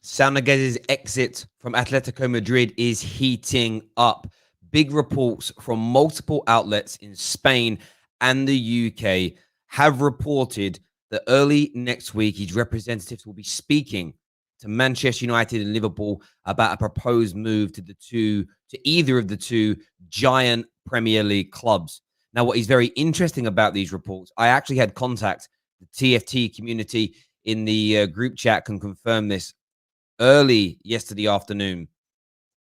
Saul Niguez's exit from Atletico Madrid is heating up. Big reports from multiple outlets in Spain and the UK have reported that early next week, his representatives will be speaking to Manchester United and Liverpool about a proposed move to either of the two giant Premier League clubs. Now, what is very interesting about these reports, I actually had contact, the TFT community in the group chat can confirm this early yesterday afternoon,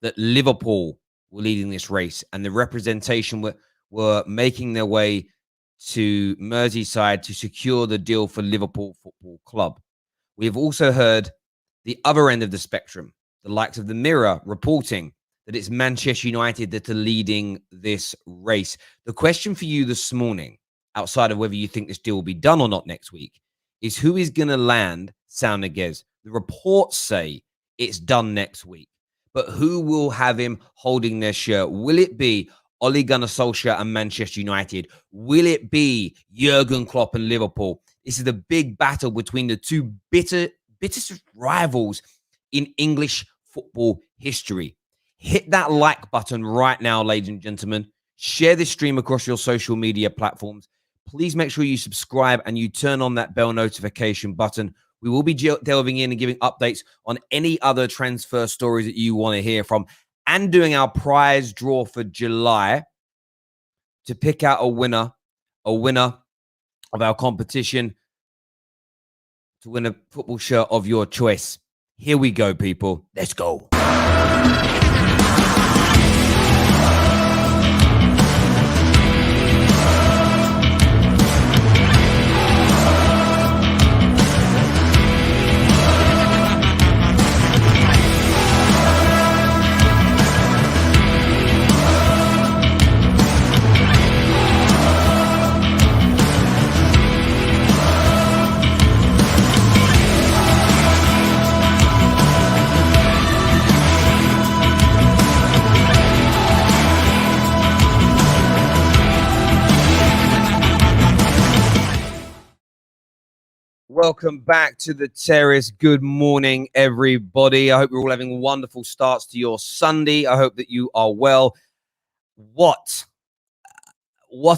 that Liverpool were leading this race and the representation were making their way to Merseyside to secure the deal for Liverpool Football Club. We have also heard the other end of the spectrum, the likes of the Mirror reporting that it's Manchester United that are leading this race. The question for you this morning, outside of whether you think this deal will be done or not next week, is who is going to land Saul Niguez? The reports say it's done next week, but who will have him holding their shirt? Will it be Ole Gunnar Solskjaer and Manchester United? Will it be Jurgen Klopp and Liverpool? This is the big battle between the two bittest rivals in English football history. Hit that like button right now, ladies and gentlemen. Share this stream across your social media platforms. Please make sure you subscribe and you turn on that bell notification button. We will be delving in and giving updates on any other transfer stories that you want to hear from, and doing our prize draw for July to pick out a winner of our competition to win a football shirt of your choice. Here we go, people. Let's go. Welcome back to the Terrace. Good morning, everybody. I hope you're all having wonderful starts to your Sunday. I hope that you are well. What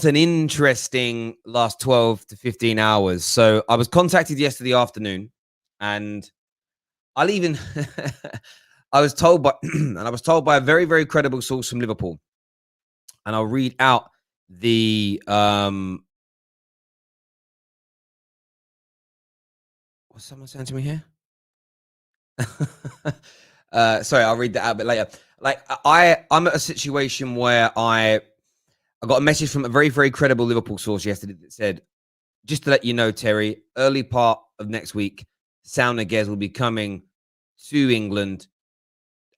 an interesting last 12 to 15 hours. So I was contacted yesterday afternoon, and I was told by a very, very credible source from Liverpool. And I'll read out the what's someone saying to me here? Sorry, I'll read that out a bit later. Like I'm at a situation where I got a message from a very, very credible Liverpool source yesterday that said, just to let you know, Terry, early part of next week, Saul Niguez will be coming to England,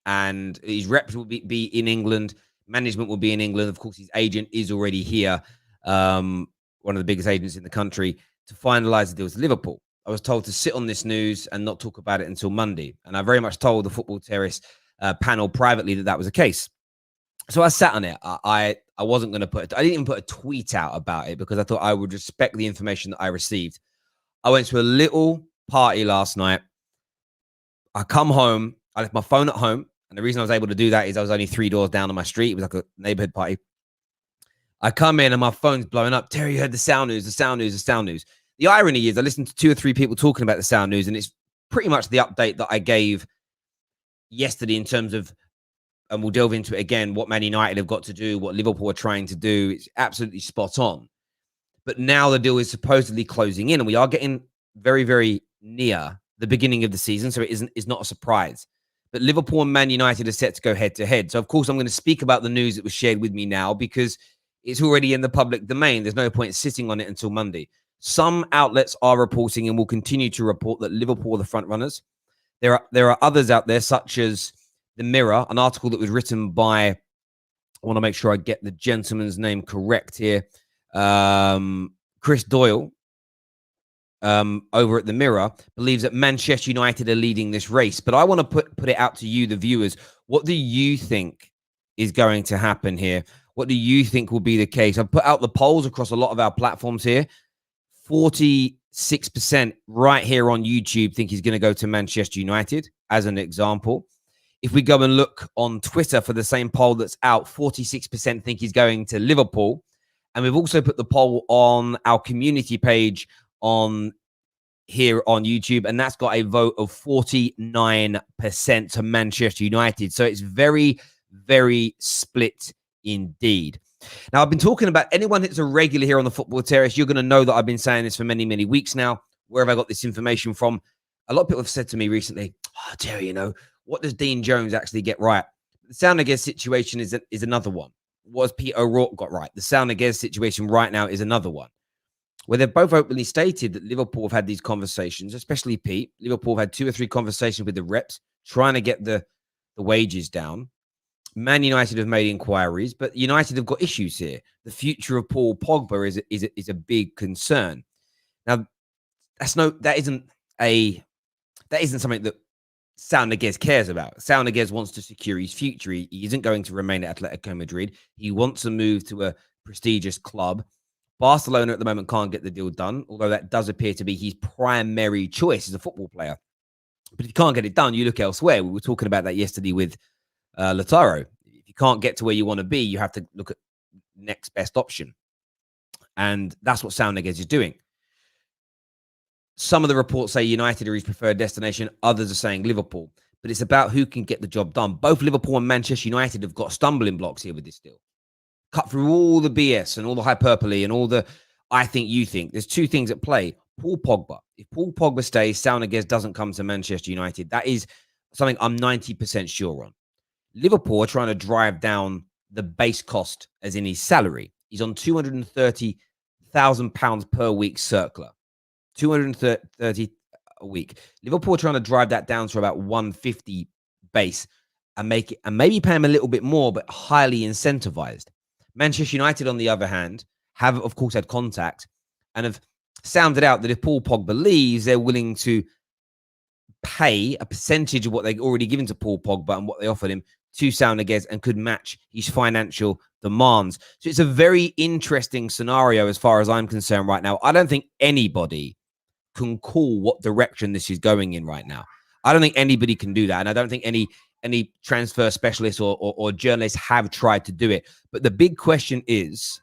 and his reps will be in England. Management will be in England. Of course, his agent is already here, one of the biggest agents in the country, to finalize the deals with Liverpool. I was told to sit on this news and not talk about it until Monday. And I very much told the Football Terrace panel privately that was the case. So I sat on it. I wasn't going to I didn't even put a tweet out about it because I thought I would respect the information that I received. I went to a little party last night. I come home. I left my phone at home. And the reason I was able to do that is I was only 3 doors down on my street. It was like a neighborhood party. I come in and my phone's blowing up. Terry, you heard the Saul news, the Saul news, the Saul news. The irony is I listened to 2 or 3 people talking about the Saul news, and it's pretty much the update that I gave yesterday in terms of, and we'll delve into it again, what Man United have got to do, what Liverpool are trying to do. It's absolutely spot on. But now the deal is supposedly closing in, and we are getting very, very near the beginning of the season, so it's not a surprise. But Liverpool and Man United are set to go head-to-head. So, of course, I'm going to speak about the news that was shared with me now because it's already in the public domain. There's no point sitting on it until Monday. Some outlets are reporting and will continue to report that Liverpool are the front runners. There are others out there, such as the Mirror, an article that was written by, I want to make sure I get the gentleman's name correct here, Chris Doyle, over at the Mirror, believes that Manchester United are leading this race. But I want to put it out to you, the viewers. What do you think is going to happen here? What do you think will be the case? I've put out the polls across a lot of our platforms here. 47% 6% right here on YouTube think he's going to go to Manchester United, as an example. If we go and look on Twitter for the same poll that's out, 46% think he's going to Liverpool. And we've also put the poll on our community page on here on YouTube, and that's got a vote of 49% to Manchester United. So it's very, very split indeed. Now, I've been talking about anyone that's a regular here on the Football Terrace. You're going to know that I've been saying this for many, many weeks now. Where have I got this information from? A lot of people have said to me recently, "Oh, Terry, what does Dean Jones actually get right?" The Saul Niguez situation is another one. What has Pete O'Rourke got right? The Saul Niguez situation right now is another one, where they've both openly stated that Liverpool have had these conversations, especially Pete. Liverpool have had 2 or 3 conversations with the reps, trying to get the wages down. Man United have made inquiries, but United have got issues here. The future of Paul Pogba is a big concern. Now, that isn't something that Saul Niguez cares about. Saul Niguez wants to secure his future. He isn't going to remain at Atletico Madrid. He wants to move to a prestigious club. Barcelona at the moment can't get the deal done, although that does appear to be his primary choice as a football player. But if you can't get it done, you look elsewhere. We were talking about that yesterday with Lautaro. If you can't get to where you want to be, you have to look at next best option. And that's what Saul Niguez is doing. Some of the reports say United are his preferred destination. Others are saying Liverpool. But it's about who can get the job done. Both Liverpool and Manchester United have got stumbling blocks here with this deal. Cut through all the BS and all the hyperbole and all the I think you think. There's 2 things at play. Paul Pogba. If Paul Pogba stays, Saul Niguez doesn't come to Manchester United. That is something I'm 90% sure on. Liverpool are trying to drive down the base cost, as in his salary. He's on £230,000 per week circular. 230 a week. Liverpool are trying to drive that down to about 150 base and make it, and maybe pay him a little bit more, but highly incentivized. Manchester United, on the other hand, have, of course, had contact and have sounded out that if Paul Pogba leaves, they're willing to pay a percentage of what they've already given to Paul Pogba and what they offered him to Saul Niguez, and could match his financial demands. So it's a very interesting scenario as far as I'm concerned right now. I don't think anybody can call what direction this is going in right now. I don't think anybody can do that. And I don't think any transfer specialists or journalists have tried to do it. But the big question is,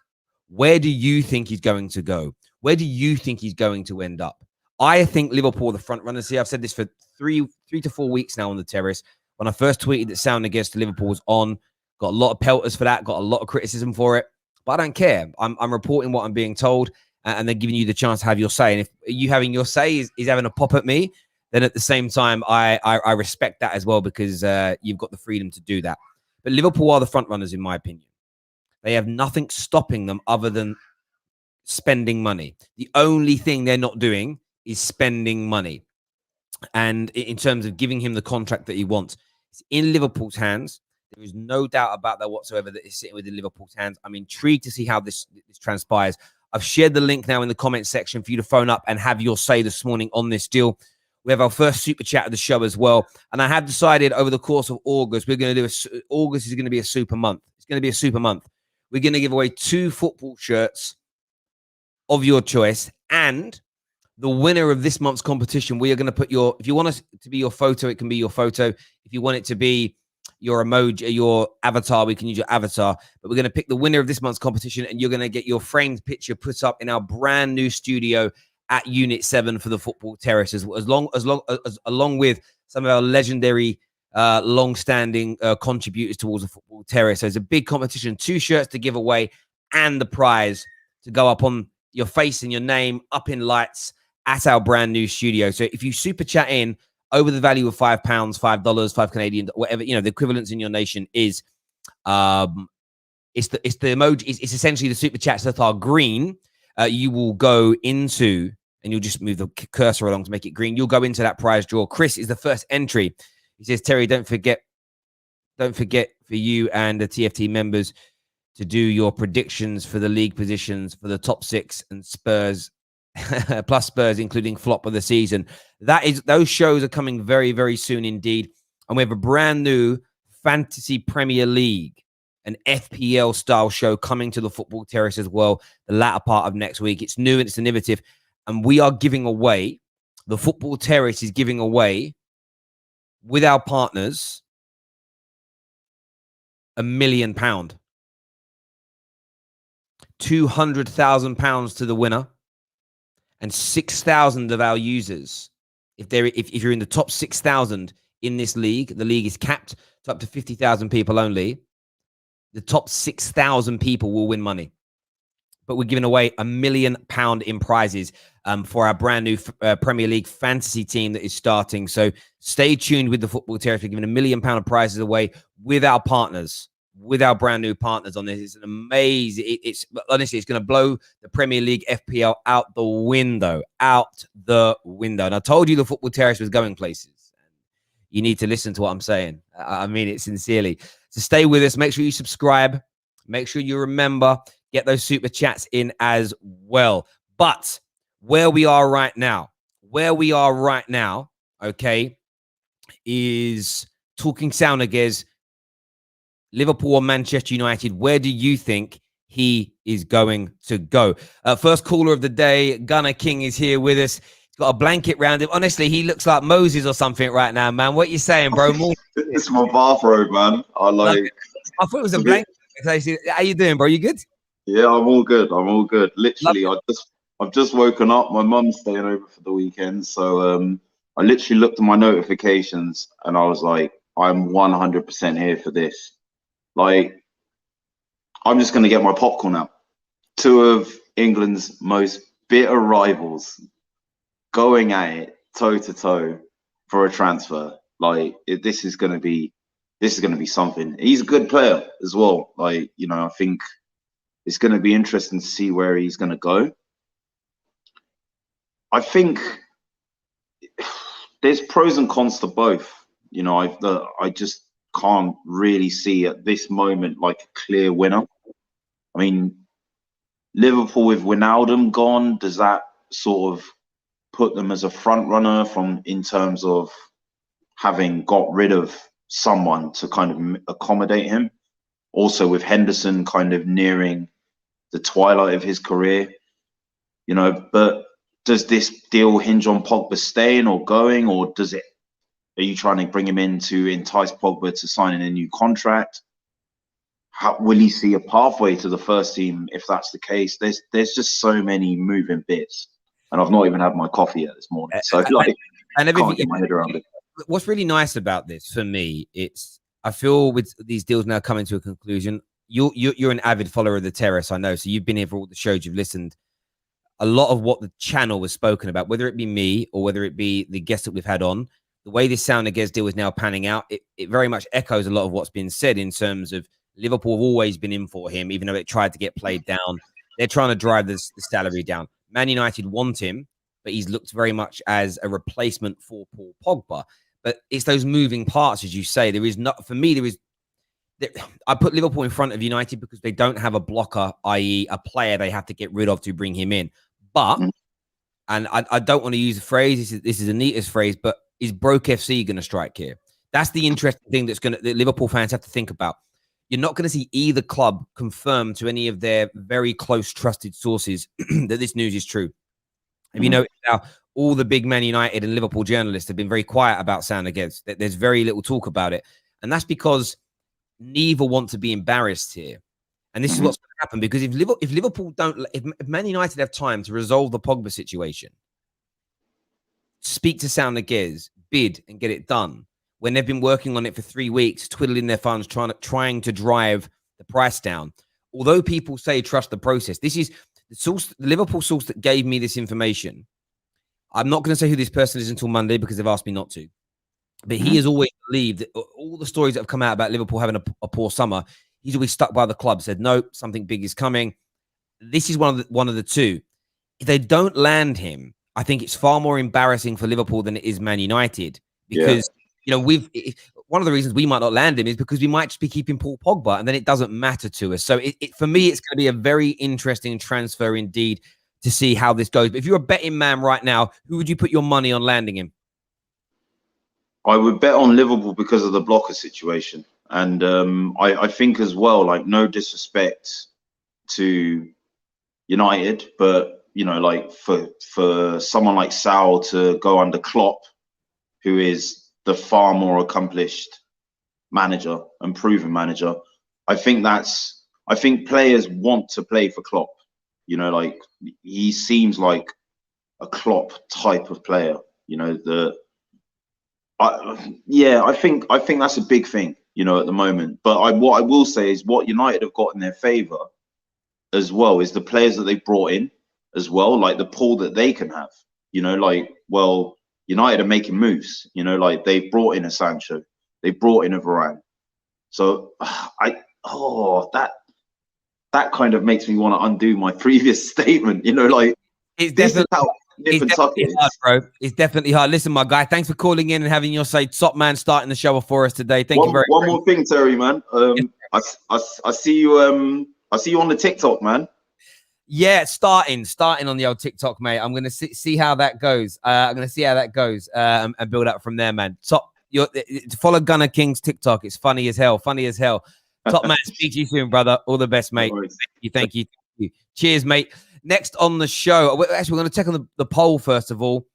where do you think he's going to go? Where do you think he's going to end up? I think Liverpool are the front runners here. I've said this for three to 4 weeks now on the terrace. When I first tweeted that Saul Niguez to Liverpool was on, got a lot of pelters for that, got a lot of criticism for it. But I don't care. I'm reporting what I'm being told, and then giving you the chance to have your say. And if you having your say is having a pop at me, then at the same time, I respect that as well, because you've got the freedom to do that. But Liverpool are the front runners, in my opinion. They have nothing stopping them other than spending money. The only thing they're not doing is spending money. And in terms of giving him the contract that he wants, it's in Liverpool's hands. There is no doubt about that whatsoever, that it's sitting within Liverpool's hands. I'm intrigued to see how this transpires. I've shared the link now in the comment section for you to phone up and have your say this morning on this deal. We have our first super chat of the show as well. And I have decided over the course of August, August is going to be a super month. It's going to be a super month. We're going to give away 2 football shirts of your choice. And the winner of this month's competition, we are going to put if you want us to be your photo, it can be your photo. If you want it to be your emoji, your avatar, we can use your avatar. But we're going to pick the winner of this month's competition, and you're going to get your framed picture put up in our brand new studio at Unit 7 for the Football Terrace, along with some of our legendary, long-standing contributors towards the Football Terrace. So it's a big competition, 2 shirts to give away, and the prize to go up on your face and your name up in lights at our brand new studio. So if you super chat in over the value of £5, $5, 5 Canadian, whatever, the equivalence in your nation is, it's the emoji. It's essentially the super chats that are green. You will go into, and you'll just move the cursor along to make it green. You'll go into that prize draw. Chris is the first entry. He says, Terry, don't forget for you and the TFT members to do your predictions for the league positions for the top 6 and Spurs, plus Spurs, including flop of the season. Those shows are coming very, very soon indeed. And we have a brand new Fantasy Premier League, an FPL style show coming to the Football Terrace as well, the latter part of next week. It's new and it's innovative. And we are giving away, the Football Terrace is giving away, with our partners, £1 million. £200,000 to the winner, and 6,000 of our users. If you're in the top 6,000 in this league, the league is capped to up to 50,000 people only. The top 6,000 people will win money. But we're giving away £1 million in prizes for our brand new Premier League fantasy team that is starting. So stay tuned with the Football Terrace. We're giving £1 million of prizes away with our partners, with our brand new partners on this. It's an amazing. It's honestly, it's going to blow the Premier League FPL out the window, And I told you the Football Terrace was going places. You need to listen to what I'm saying. I mean it sincerely. So stay with us. Make sure you subscribe. Make sure you remember, get those super chats in as well. But where we are right now, okay, is talking Saul Niguez, Liverpool or Manchester United. Where do you think he is going to go? First caller of the day, Gunner King is here with us. He's got a blanket round him. Honestly, he looks like Moses or something right now, man. What you saying, bro? It's my bathrobe, man. I thought it was a blanket. How you doing, bro? You good? Yeah, I'm all good. Literally, I've just woken up. My mum's staying over for the weekend, so I literally looked at my notifications and I was like, I'm 100% here for this. Like, I'm just going to get my popcorn out. Two of England's most bitter rivals going at it toe to toe for a transfer. Like, this is going to be something. He's a good player as well. Like, you know, I think it's going to be interesting to see where he's going to go. I think there's pros and cons to both. You know, I just can't really see at this moment like a clear winner. I mean, Liverpool with Wijnaldum gone, does that sort of put them as a front runner in terms of having got rid of someone to kind of accommodate him? Also with Henderson kind of nearing the twilight of his career, you know, but does this deal hinge on Pogba staying or going, or are you trying to bring him in to entice Pogba to sign a new contract? Will he see a pathway to the first team if that's the case? There's just so many moving bits, and I've not even had my coffee yet this morning, so like, I can't get my head around it. What's really nice about this for me, I feel with these deals now coming to a conclusion. You're an avid follower of the Terrace, I know, so you've been here for all the shows, you've listened. A lot of what the channel was spoken about, whether it be me or whether it be the guests that we've had on, the way this Saul Niguez deal is now panning out, it very much echoes a lot of what's been said in terms of Liverpool have always been in for him, even though it tried to get played down. They're trying to drive the salary down. Man United want him, but he's looked very much as a replacement for Paul Pogba. But it's those moving parts, as you say. I put Liverpool in front of United because they don't have a blocker, i.e. a player they have to get rid of to bring him in. But, and I don't want to use the phrase, this is the neatest phrase, but is Broke FC going to strike here? That's the interesting thing that Liverpool fans have to think about. You're not going to see either club confirm to any of their very close trusted sources that this news is true. Have you noticed now all the big Man United and Liverpool journalists have been very quiet about Saul Niguez? There's very little talk about it. And that's because neither want to be embarrassed here. And this is what's going to happen, because if Liverpool if Man United have time to resolve the Pogba situation, speak to Saul Niguez, bid and get it done, when they've been working on it for 3 weeks, twiddling their thumbs, trying to drive the price down. Although people say trust the process, this is the Liverpool source that gave me this information. I'm not going to say who this person is until Monday because they've asked me not to. But he has always believed that all the stories that have come out about Liverpool having a poor summer, he's always stuck by the club, said, no, something big is coming. This is one of the two. If they don't land him, I think it's far more embarrassing for Liverpool than it is Man United. Because, you know, one of the reasons we might not land him is because we might just be keeping Paul Pogba, and then it doesn't matter to us. So for me, it's going to be a very interesting transfer indeed to see how this goes. But if you're a betting man right now, who would you put your money on landing him? I would bet on Liverpool because of the blocker situation. And I think as well, like, no disrespect to United, but you know, like for someone like Saul to go under Klopp, who is the far more accomplished manager and proven manager, I think players want to play for Klopp. You know, like he seems like a Klopp type of player. You know, I think that's a big thing, you know, at the moment. But what I will say is what United have got in their favour as well is the players that they've brought in as well, like the pull that they can have. You know, like, well, United are making moves. You know, like they've brought in a Sancho, they brought in a Varane. So that kind of makes me want to undo my previous statement. You know, like it's this is definitely, how nip and tuck is. Hard, bro. It's definitely hard. Listen, my guy, thanks for calling in and having your say top man starting the show for us today. Thank you very much. One more thing, Terry, man. I see you. I see you on the TikTok, man. Yeah, starting on the old TikTok, mate. I'm gonna see how that goes. I'm gonna see how that goes and build up from there, man. To follow Gunner King's TikTok. It's funny as hell. Funny as hell. Top man, speak to you soon, brother. All the best, mate. Thank you. Cheers, mate. Next on the show, actually, we're going to check on the poll first of all.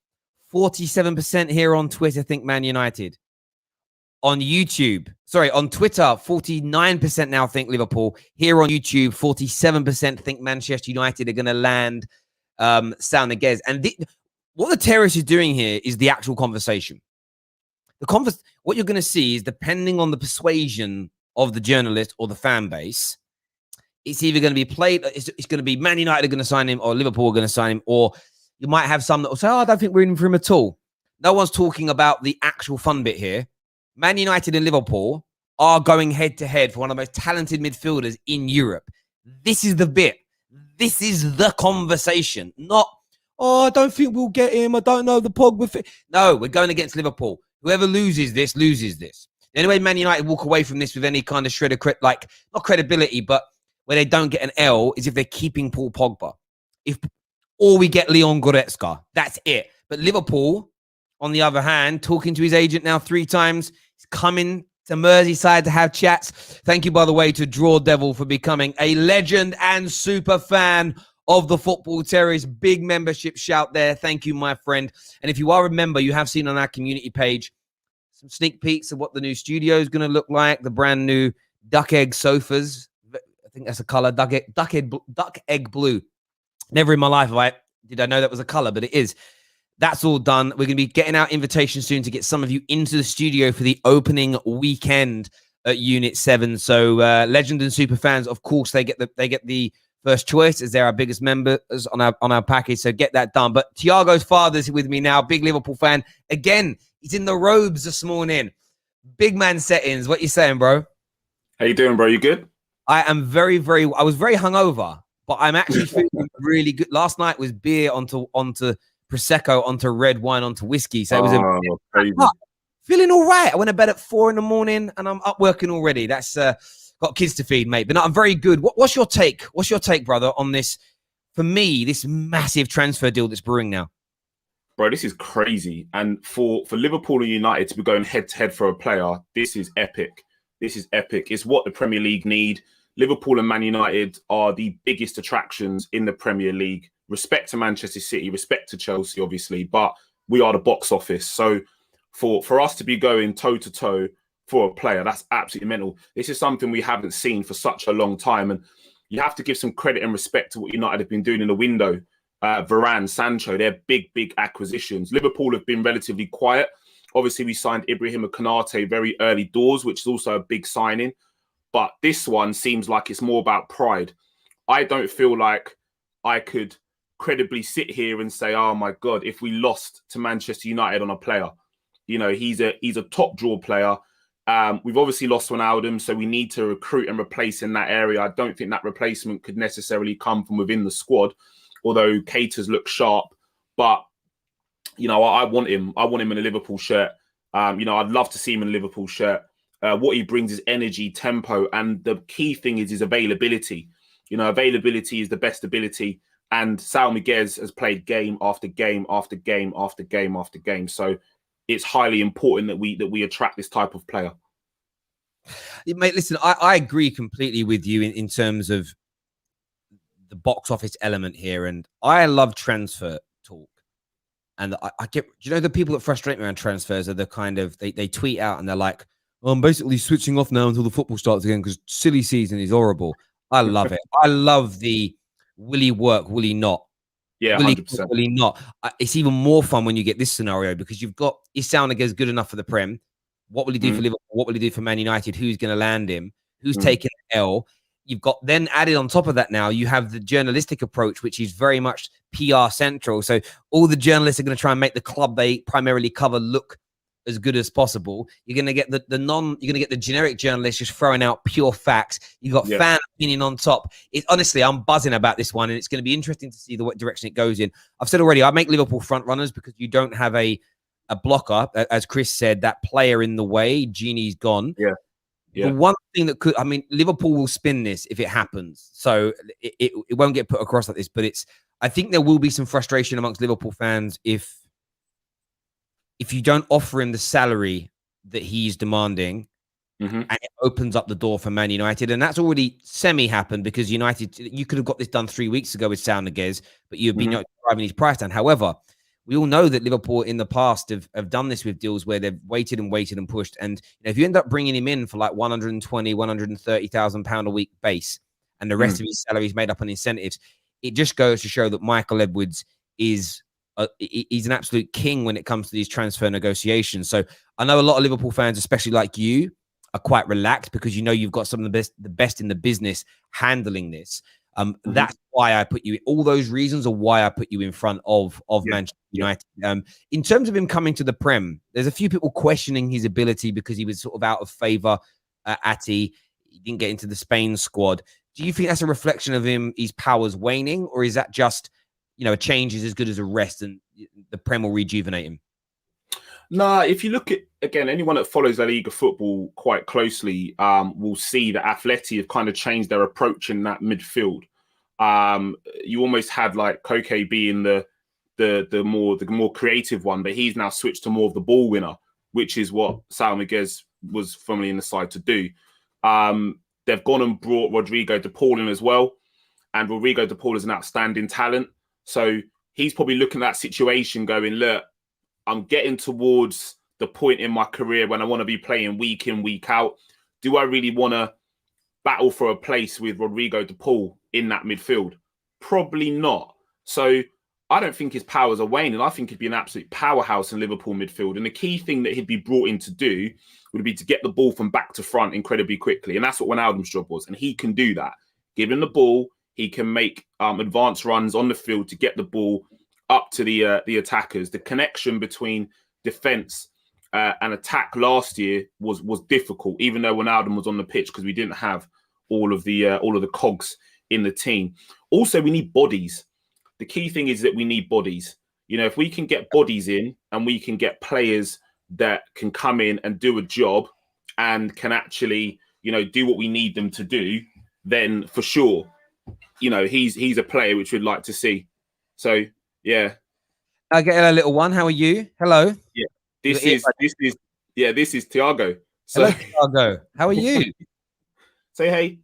47% here on Twitter think Man United. On YouTube, sorry, on Twitter, 49% now think Liverpool. Here on YouTube, 47% think Manchester United are going to land Saul Niguez. And what the terrorist is doing here is the actual conversation. What you're going to see is, depending on the persuasion of the journalist or the fan base, it's either going to be played, it's going to be Man United are going to sign him, or Liverpool are going to sign him, or you might have some that will say, oh, I don't think we're in for him at all. No one's talking about the actual fun bit here. Man United and Liverpool are going head-to-head for one of the most talented midfielders in Europe. This is the bit. This is the conversation. Not, oh, I don't think we'll get him. I don't know the Pogba. No, we're going against Liverpool. Whoever loses this, loses this. The only way Man United walk away from this with any kind of shred of, like, not credibility, but where they don't get an L, is if they're keeping Paul Pogba. Or we get Leon Goretzka. That's it. But Liverpool, on the other hand, talking to his agent now 3 times, he's coming to Merseyside to have chats. Thank you, by the way, to Draw Devil for becoming a legend and super fan of the Football Terrorists. Big membership shout there. Thank you, my friend. And if you are a member, you have seen on our community page some sneak peeks of what the new studio is going to look like. The brand new duck egg sofas. I think that's a color, duck egg blue. Never in my life did I know that was a color, but it is. That's all done. We're going to be getting out invitations soon to get some of you into the studio for the opening weekend at Unit 7. So legend and super fans, of course, they get the first choice, as they're our biggest members on our package. So get that done. But Thiago's father's with me now, big Liverpool fan. Again, he's in the robes this morning. Big man settings. What you saying, bro? How you doing, bro? You good? I am very, very. I was very hungover, but I'm actually feeling really good. Last night was beer onto Prosecco, onto red wine, onto whiskey. So it was feeling all right. I went to bed at 4 a.m. and I'm up working already. That's got kids to feed, mate. But no, I'm very good. What's your take? What's your take, brother, on this? For me, this massive transfer deal that's brewing now. Bro, this is crazy. And for Liverpool and United to be going head to head for a player, this is epic. This is epic. It's what the Premier League need. Liverpool and Man United are the biggest attractions in the Premier League. Respect to Manchester City, respect to Chelsea, obviously, but we are the box office. So for us to be going toe-to-toe for a player, that's absolutely mental. This is something we haven't seen for such a long time. And you have to give some credit and respect to what United have been doing in the window. Varane, Sancho, they're big, big acquisitions. Liverpool have been relatively quiet. Obviously, we signed Ibrahim Kounde very early doors, which is also a big signing. But this one seems like it's more about pride. I don't feel like I could credibly sit here and say, oh my God, if we lost to Manchester United on a player, you know, he's a top draw player. We've obviously lost Wijnaldum, so we need to recruit and replace in that area. I don't think that replacement could necessarily come from within the squad, although Keita's look sharp. But, you know, I want him. I want him in a Liverpool shirt. You know, I'd love to see him in a Liverpool shirt. What he brings is energy, tempo, and the key thing is his availability. You know, availability is the best ability. And Saul Niguez has played game after game after game after game after game. So it's highly important that we attract this type of player. Mate, listen, I agree completely with you in terms of the box office element here, and I love transfer talk. And I get, you know, the people that frustrate me around transfers are the kind of, they tweet out and they're like, well, I'm basically switching off now until the football starts again because silly season is horrible. I love it. I love the will he work, will he not? Yeah, will he, 100%. will he not? It's even more fun when you get this scenario because you've got, is Saul Niguez good enough for the Prem? What will he do for Liverpool? What will he do for Man United? Who's going to land him? Who's taking the L? You've got then added on top of that now, you have the journalistic approach, which is very much PR central. So all the journalists are going to try and make the club they primarily cover look as good as possible. You're going to get you're going to get the generic journalists just throwing out pure facts. You've got fan opinion on top. Honestly, I'm buzzing about this one, and it's going to be interesting to see what direction it goes in. I've said already, I make Liverpool front runners because you don't have a blocker, as Chris said, that player in the way. Genie's gone. Yeah. The one thing that could, I mean, Liverpool will spin this if it happens. So it won't get put across like this, but I think there will be some frustration amongst Liverpool fans if you don't offer him the salary that he's demanding, and it opens up the door for Man United. And that's already semi-happened because United, you could have got this done 3 weeks ago with Saul Niguez, but you've been driving his price down. However, we all know that Liverpool in the past have done this with deals where they've waited and pushed. And if you end up bringing him in for like 120, 130,000 pound a week base, and the rest of his salary is made up on incentives, it just goes to show that Michael Edwards is he's an absolute king when it comes to these transfer negotiations. So I know a lot of Liverpool fans, especially like you, are quite relaxed because you know you've got some of the best in the business handling this. That's why I put you. All those reasons are why I put you in front of Manchester United. In terms of him coming to the Prem, there's a few people questioning his ability because he was sort of out of favour at he didn't get into the Spain squad. Do you think that's a reflection of his powers waning, or is that just, a change is as good as a rest and the Prem will rejuvenate him? Nah, if you look at, again, anyone that follows La Liga football quite closely will see that Atleti have kind of changed their approach in that midfield. You almost had like Koke being the more creative one, but he's now switched to more of the ball winner, which is what Saul Niguez was formerly in the side to do. They've gone and brought Rodrigo de Paul in as well, and Rodrigo de Paul is an outstanding talent. So he's probably looking at that situation going, look, I'm getting towards the point in my career when I want to be playing week in, week out. Do I really want to battle for a place with Rodrigo de Paul in that midfield? Probably not. So I don't think his powers are waning. I think he'd be an absolute powerhouse in Liverpool midfield. And the key thing that he'd be brought in to do would be to get the ball from back to front incredibly quickly. And that's what Wijnaldum's job was. And he can do that. Given the ball, he can make advanced runs on the field to get the ball up to the attackers. The connection between defence and attack last year was difficult, even though Wijnaldum was on the pitch, because we didn't have all of the cogs in the team. Also, we need bodies. The key thing is that we need bodies. If we can get bodies in and we can get players that can come in and do a job and can actually, do what we need them to do, then for sure, he's a player which we'd like to see. So yeah. Okay, little one. How are you? Hello. Yeah. This is Thiago. So, hello, Thiago. How are you? Say hey.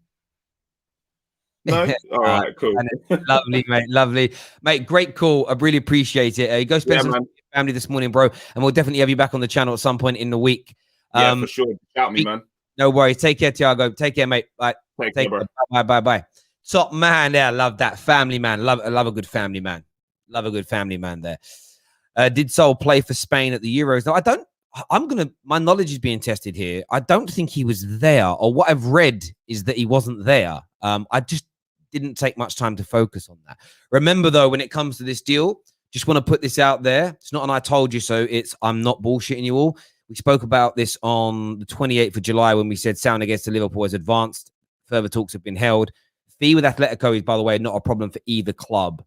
No? All right, cool. Lovely, mate. Lovely. Mate, great call. I really appreciate it. Go spend some time with your family this morning, bro. And we'll definitely have you back on the channel at some point in the week. Yeah, for sure. Shout me, man. No worries. Take care, Thiago. Take care, mate. Bye. Take care, bro. Bye. Top man there. Love that. Family man. Love a good family man. Love a good family man there. Did Saul play for Spain at the Euros? No, my knowledge is being tested here. I don't think he was there, or what I've read is that he wasn't there. I just didn't take much time to focus on that. Remember, though, when it comes to this deal, just want to put this out there. It's not an I told you so. It's I'm not bullshitting you all. We spoke about this on the 28th of July when we said Saul Niguez to Liverpool has advanced. Further talks have been held. Fee with Atletico is, by the way, not a problem for either club.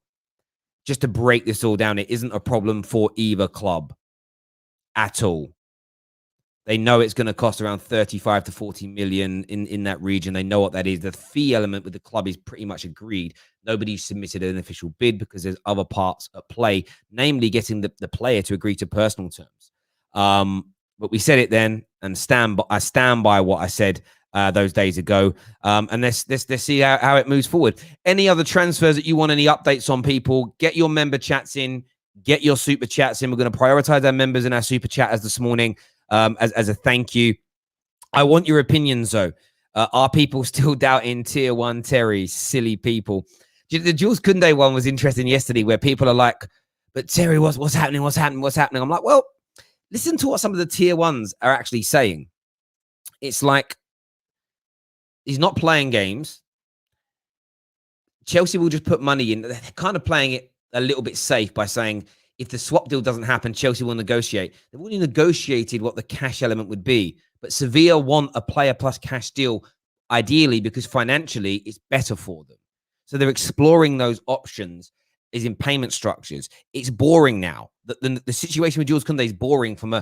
Just to break this all down, it isn't a problem for either club at all. They know it's going to cost around 35 to 40 million in that region. They know what that is. The fee element with the club is pretty much agreed. Nobody's submitted an official bid because there's other parts at play, namely getting the player to agree to personal terms. But we said it then, and I stand by what I said. those days ago. And let's see how it moves forward. Any other transfers that you want, any updates on, people? Get your member chats in, get your super chats in. We're going to prioritize our members in our super chatters this morning as a thank you. I want your opinions, though. Are people still doubting Tier 1 Terry? Silly people. The Jules Kounde one was interesting yesterday, where people are like, but Terry, what's happening? What's happening? What's happening? I'm like, well, listen to what some of the Tier 1s are actually saying. It's like, he's not playing games. Chelsea will just put money in. They're kind of playing it a little bit safe by saying, if the swap deal doesn't happen, Chelsea will negotiate. They've already negotiated what the cash element would be. But Sevilla want a player plus cash deal, ideally, because financially it's better for them. So they're exploring those options is in payment structures. It's boring now. The situation with Jules Kounde is boring from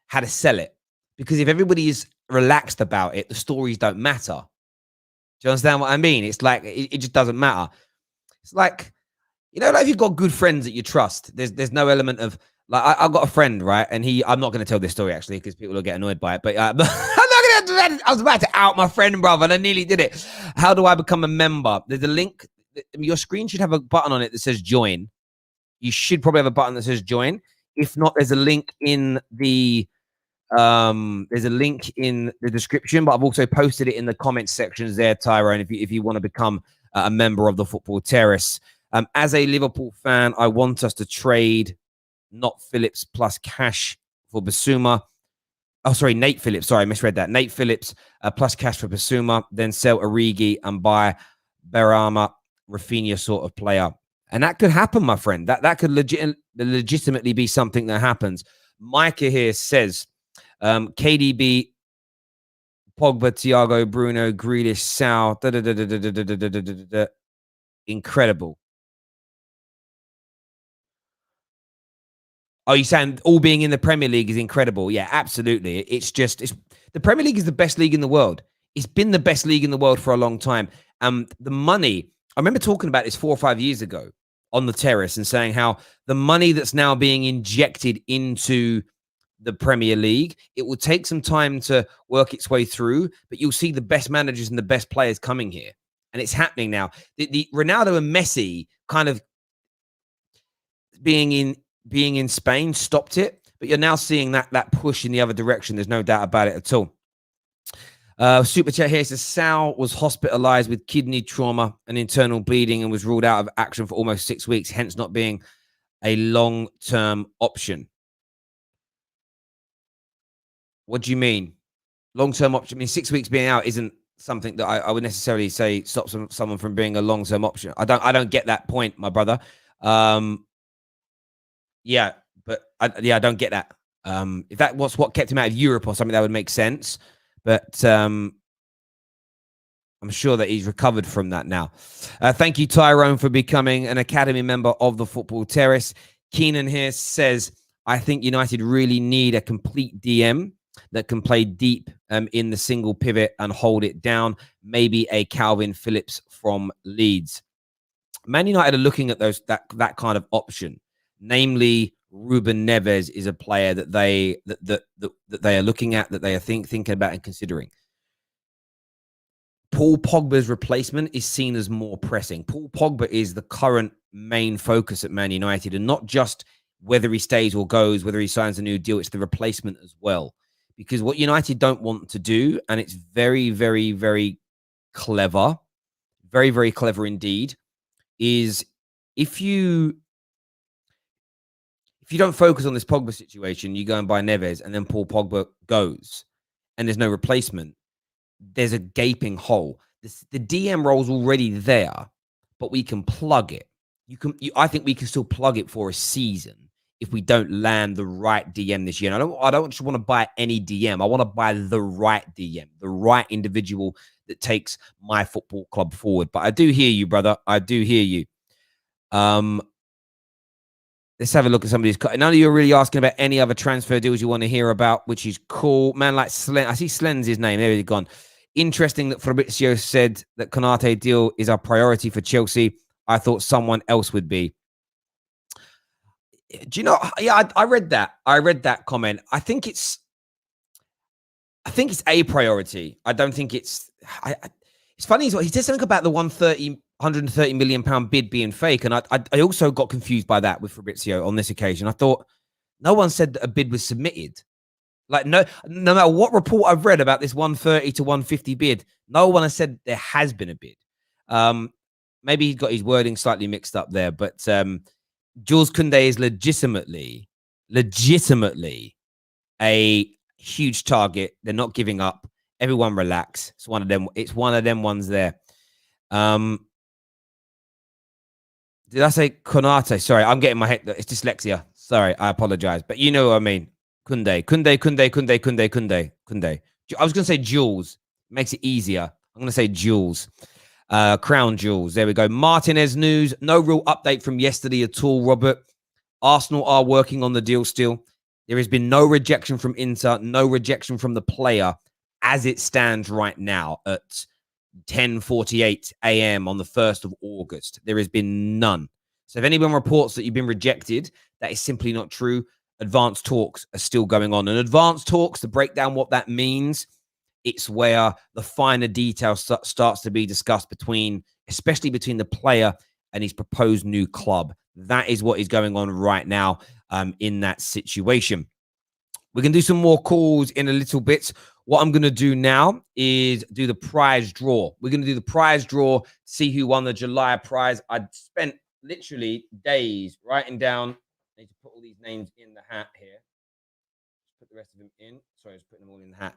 how to sell it. Because if everybody is relaxed about it, the stories don't matter. Do you understand what I mean? It's like, it just doesn't matter. It's like, like if you've got good friends that you trust, there's no element of, like, I've got a friend, right? And I'm not going to tell this story, actually, because people will get annoyed by it. But I'm not going to do that. I was about to out my friend, brother, and I nearly did it. How do I become a member? There's a link. Your screen should have a button on it that says join. You should probably have a button that says join. If not, there's a link in the description, but I've also posted it in the comments sections there, Tyrone, if you want to become a member of the Football Terrace. As a Liverpool fan, I want us to trade not Phillips plus cash for Basuma. Oh, sorry, Nate Phillips. Sorry, I misread that. Nate Phillips plus cash for Basuma, then sell Origi and buy Berama, Rafinha sort of player. And that could happen, my friend. That could legitimately be something that happens. Micah here says, KDB, Pogba, Thiago, Bruno, Grealish, Sal, incredible. Oh, you're saying all being in the Premier League is incredible? Yeah, absolutely. The Premier League is the best league in the world. It's been the best league in the world for a long time. The money, I remember talking about this 4 or 5 years ago on the terrace and saying how the money that's now being injected into the Premier League, it will take some time to work its way through, but you'll see the best managers and the best players coming here. And it's happening now. The Ronaldo and Messi kind of being in Spain stopped it, but you're now seeing that push in the other direction. There's no doubt about it at all. Super chat here says Sal was hospitalized with kidney trauma and internal bleeding and was ruled out of action for almost 6 weeks, hence not being a long-term option. What do you mean? Long-term option? I mean, 6 weeks being out isn't something that I would necessarily say stops someone from being a long-term option. I don't get that point, my brother. Yeah, but I don't get that. If that was what kept him out of Europe or something, that would make sense. But I'm sure that he's recovered from that now. Thank you, Tyrone, for becoming an Academy member of the Football Terrace. Keenan here says, I think United really need a complete DM that can play deep in the single pivot and hold it down. Maybe a Calvin Phillips from Leeds. Man United are looking at that kind of option. Namely, Ruben Neves is a player that they are looking at, that they are thinking about and considering. Paul Pogba's replacement is seen as more pressing. Paul Pogba is the current main focus at Man United, and not just whether he stays or goes, whether he signs a new deal, it's the replacement as well. Because what United don't want to do, and it's very, very, very clever, very, very clever indeed, is if you don't focus on this Pogba situation, you go and buy Neves, and then Paul Pogba goes, and there's no replacement, there's a gaping hole. The DM role's already there, but we can plug it. I think we can still plug it for a season if we don't land the right DM this year. And I don't just want to buy any DM. I want to buy the right DM, the right individual that takes my football club forward. But I do hear you, brother. I do hear you. Let's have a look at some of these. None of you are really asking about any other transfer deals you want to hear about, which is cool. Man like Slen. I see Slen's his name. There he's gone. Interesting that Fabrizio said that Kounde deal is our priority for Chelsea. I thought someone else would be. Do you know? Yeah, I read that. I read that comment. I think it's I think it's a priority. I don't think it's. It's funny as well. He said something about the 130 million pound bid being fake, and I also got confused by that with Fabrizio on this occasion. I thought no one said that a bid was submitted. Like no matter what report I've read about this 130 to 150 bid, no one has said there has been a bid. Maybe he's got his wording slightly mixed up there, but Jules Kounde is legitimately a huge target. They're not giving up. Everyone relax. It's one of them. It's one of them ones there. Did I say Konate? Sorry, I'm getting my head. It's dyslexia. Sorry, I apologize. But you know what I mean. Kounde. I was going to say Jules. Makes it easier. I'm going to say Jules. Crown Jewels. There we go. Martinez news. No real update from yesterday at all, Robert. Arsenal are working on the deal still. There has been no rejection from Inter, no rejection from the player as it stands right now at 10:48 a.m. on the 1st of August. There has been none. So if anyone reports that you've been rejected, that is simply not true. Advanced talks are still going on. And advanced talks, to break down what that means, it's where the finer details starts to be discussed especially between the player and his proposed new club. That is what is going on right now in that situation. We're going to do some more calls in a little bit. What I'm going to do now is do the prize draw. We're going to do the prize draw, see who won the July prize. I spent literally days writing down. I need to put all these names in the hat here. Put the rest of them in. Sorry, I was putting them all in the hat.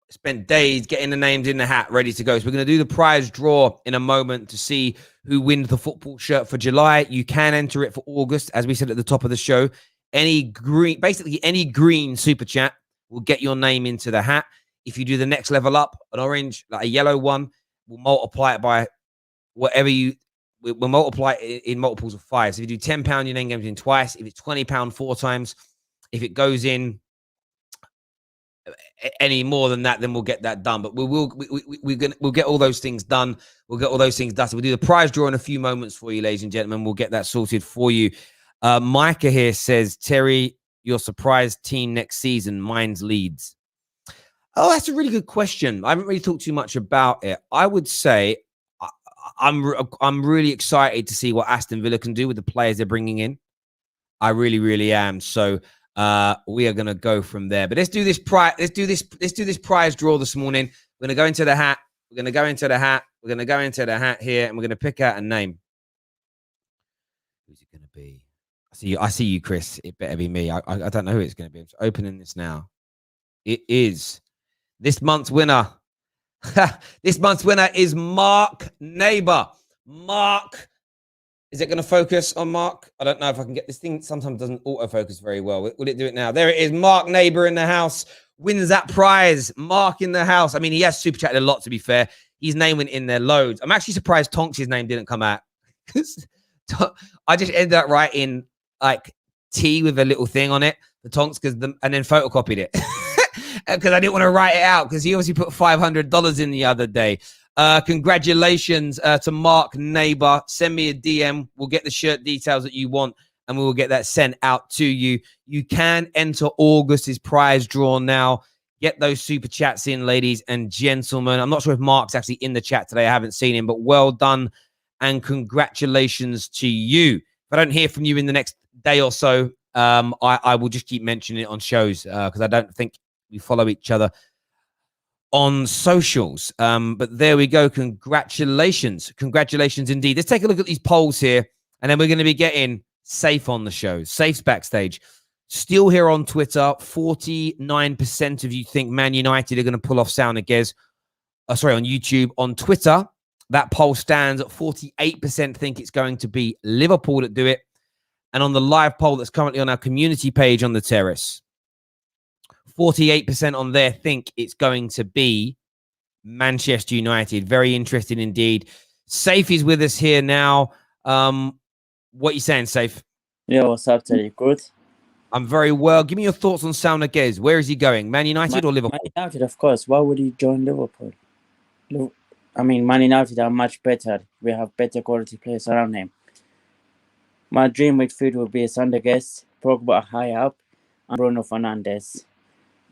Spent days getting the names in the hat ready to go. So we're going to do the prize draw in a moment to see who wins the football shirt for July. You can enter it for August, as we said at the top of the show. Basically any green super chat will get your name into the hat. If you do the next level up, an orange, like a yellow one, we'll multiply it by whatever we'll multiply it in multiples of 5. So if you do £10, your name goes in twice. If it's £20, 4 times. If it goes in any more than that, then we'll get that done. But we'll get all those things done. We'll get all those things done. So we'll do the prize draw in a few moments for you, ladies and gentlemen. We'll get that sorted for you. Micah here says, Terry, your surprise team next season, mine's Leeds. Oh, that's a really good question. I haven't really talked too much about it. I would say I'm really excited to see what Aston Villa can do with the players they're bringing in. I really, really am. So we are going to go from there. But let's do this prize draw this morning. We're going to go into the hat. We're going to go into the hat. We're going to go into the hat here, and we're going to pick out a name. Who's it going to be? I see you, Chris. It better be me. I don't know who it's going to be. I'm just opening this now. It is this month's winner. This month's winner is Mark Neighbor. Mark, is it going to focus on Mark? I don't know if I can get this thing. Sometimes doesn't autofocus very well. Will it do it now? There it is. Mark Neighbor in the house wins that prize. Mark in the house. I mean, he has super chatted a lot, to be fair. His name went in there loads. I'm actually surprised Tonks' name didn't come out. I just ended up writing like T with a little thing on it, the Tonks, and then photocopied it. Because I didn't want to write it out, because he obviously put $500 in the other day. Congratulations to Mark Neighbor. Send me a DM. We'll get the shirt details that you want, and we will get that sent out to you. You can enter August's prize draw now. Get those super chats in, ladies and gentlemen. I'm not sure if Mark's actually in the chat today. I haven't seen him, but well done and congratulations to you. If I don't hear from you in the next day or so, I will just keep mentioning it on shows, because I don't think we follow each other on socials. But there we go. Congratulations indeed. Let's take a look at these polls here, and then we're going to be getting Safe on the show. Safe's backstage. Still here on Twitter, 49% of you think Man United are going to pull off Saul Niguez. On YouTube. On Twitter, that poll stands at 48% think it's going to be Liverpool that do it. And on the live poll that's currently on our community page on the terrace, 48% on there think it's going to be Manchester United. Very interesting indeed. Safe is with us here now. What are you saying, Safe? Yeah, what's up, Terry? Good? I'm very well. Give me your thoughts on Saul Niguez. Where is he going? Man United or Liverpool? Man United, of course. Why would he join Liverpool? I mean, Man United are much better. We have better quality players around him. My dream midfield would be Saul Niguez, Pogba high up, and Bruno Fernandes.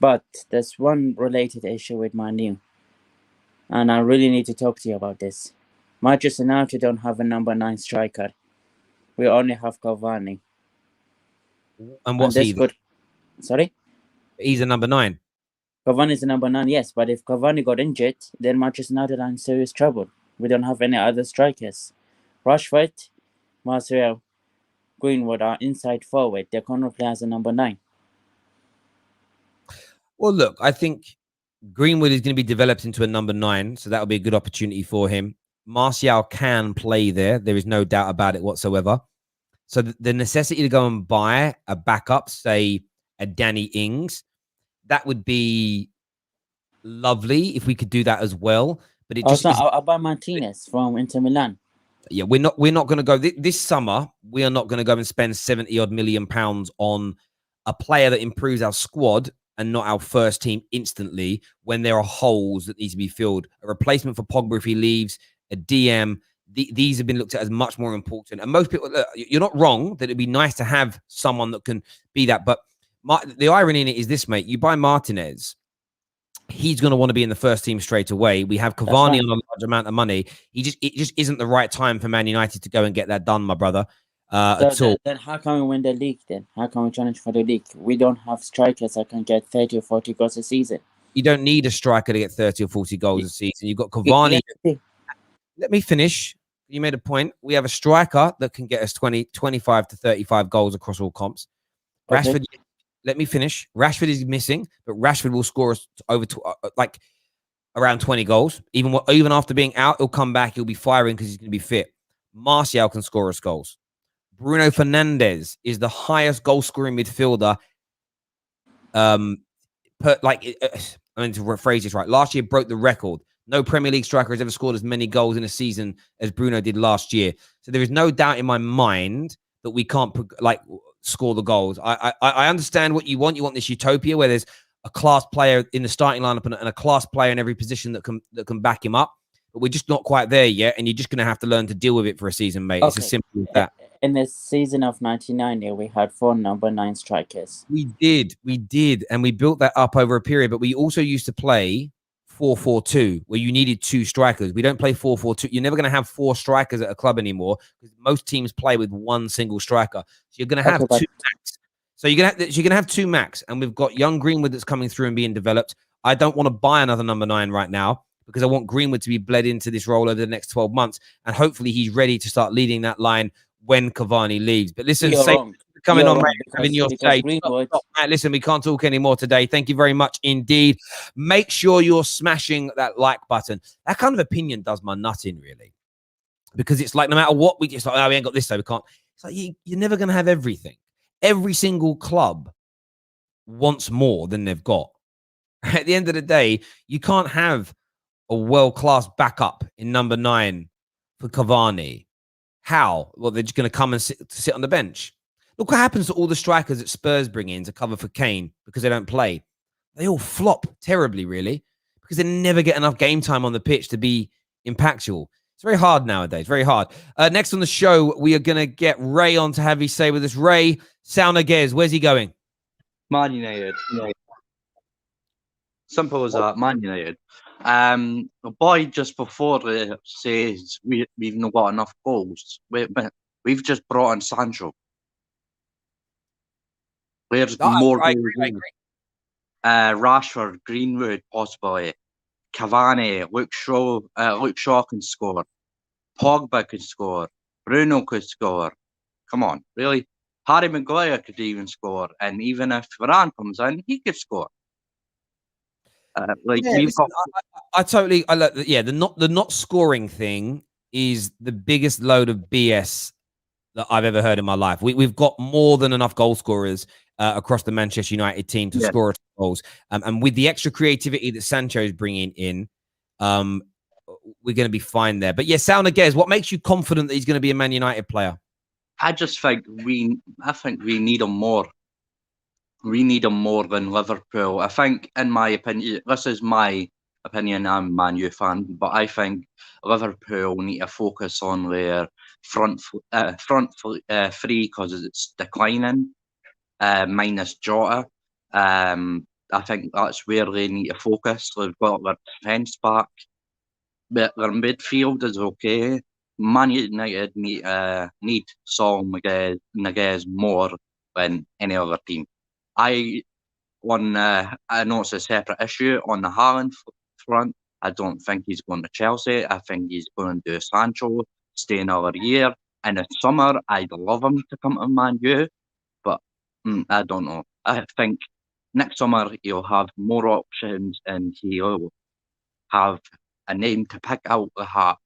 But there's one related issue with Man U, and I really need to talk to you about this. Manchester United don't have a number 9 striker. We only have Cavani. And what's he? Good. Sorry? He's a number 9. Cavani is the number 9, yes. But if Cavani got injured, then Manchester United are in serious trouble. We don't have any other strikers. Rashford, Martial, Greenwood are inside forward. They cannot play as a number 9. Well, look, I think Greenwood is going to be developed into a number 9, so that'll be a good opportunity for him. Martial can play there. There is no doubt about it whatsoever. So the necessity to go and buy a backup, say a Danny Ings, that would be lovely if we could do that as well. But it just I'll buy Martinez from Inter Milan. Yeah, we're not going to go this summer. We are not going to go and spend 70 odd million pounds on a player that improves our squad and not our first team instantly when there are holes that need to be filled. A replacement for Pogba if he leaves, a DM. These have been looked at as much more important. And most people, you're not wrong that it'd be nice to have someone that can be that. But the irony in it is this, mate. You buy Martinez, he's going to want to be in the first team straight away. We have Cavani on a large amount of money. It just isn't the right time for Man United to go and get that done, my brother. At all. Then how can we win the league then? How can we challenge for the league? We don't have strikers that can get 30 or 40 goals a season. You don't need a striker to get 30 or 40 goals a season. You've got Cavani. Yeah. Let me finish. You made a point. We have a striker that can get us 25 to 35 goals across all comps. Okay. Rashford, let me finish. Rashford is missing, but Rashford will score us over around 20 goals. Even after being out, he'll come back. He'll be firing because he's going to be fit. Martial can score us goals. Bruno Fernandes is the highest goal-scoring midfielder. I mean, to rephrase this right, last year broke the record. No Premier League striker has ever scored as many goals in a season as Bruno did last year. So there is no doubt in my mind that we can't score the goals. I understand what you want. You want this utopia where there's a class player in the starting lineup and a class player in every position that can back him up. But we're just not quite there yet, and you're just going to have to learn to deal with it for a season, mate. Okay. It's as simple as that. In the season of 1990, we had 4 number 9 strikers. We did, and we built that up over a period. But we also used to play 4-4-2, where you needed 2 strikers. We don't play 4-4-2. You're never going to have 4 strikers at a club anymore because most teams play with 1 single striker. So you're going to have 2 max. So you're going to have 2 max, and we've got young Greenwood that's coming through and being developed. I don't want to buy another number 9 right now because I want Greenwood to be bled into this role over the next 12 months, and hopefully he's ready to start leading that line when Cavani leaves. But listen, coming on, mate, having your say. Listen, we can't talk anymore today. Thank you very much indeed. Make sure you're smashing that like button. That kind of opinion does my nut in, really, because it's like no matter what we just we ain't got this, so we can't. It's like you're never going to have everything. Every single club wants more than they've got. At the end of the day, you can't have a world-class backup in number 9 for Cavani. How? Well, they're just going to come and sit on the bench. Look what happens to all the strikers that Spurs bring in to cover for Kane because they don't play. They all flop terribly, really, because they never get enough game time on the pitch to be impactful. It's very hard nowadays, very hard. Next on the show, we are going to get Ray on to have his say with us. Ray, Saul Niguez, where's he going? Man United. Simple as that, Man United. The boy just before says we've not got enough goals. We've just brought in Sancho. There's more goals. I agree. Rashford, Greenwood, possibly. Cavani, Luke Shaw can score. Pogba could score. Bruno could score. Come on, really? Harry Maguire could even score. And even if Varane comes in, he could score. The not scoring thing is the biggest load of BS that I've ever heard in my life. We've got more than enough goal scorers across the Manchester United team to score goals, and with the extra creativity that Sancho is bringing in, we're going to be fine there. But Saul Niguez, what makes you confident that he's going to be a Man United player? I just think we need him more. We need him more than Liverpool. I think, in my opinion, this is my opinion, I'm a Man U fan, but I think Liverpool need to focus on their front three because it's declining, minus Jota. I think that's where they need to focus. They've got their defence back, but their midfield is okay. Man United need Saul Niguez more than any other team. I know it's a separate issue on the Haaland front. I don't think he's going to Chelsea. I think he's going to do Sancho, stay another year. In the summer, I'd love him to come to Man U, but I don't know. I think next summer he'll have more options and he'll have a name to pick out the hat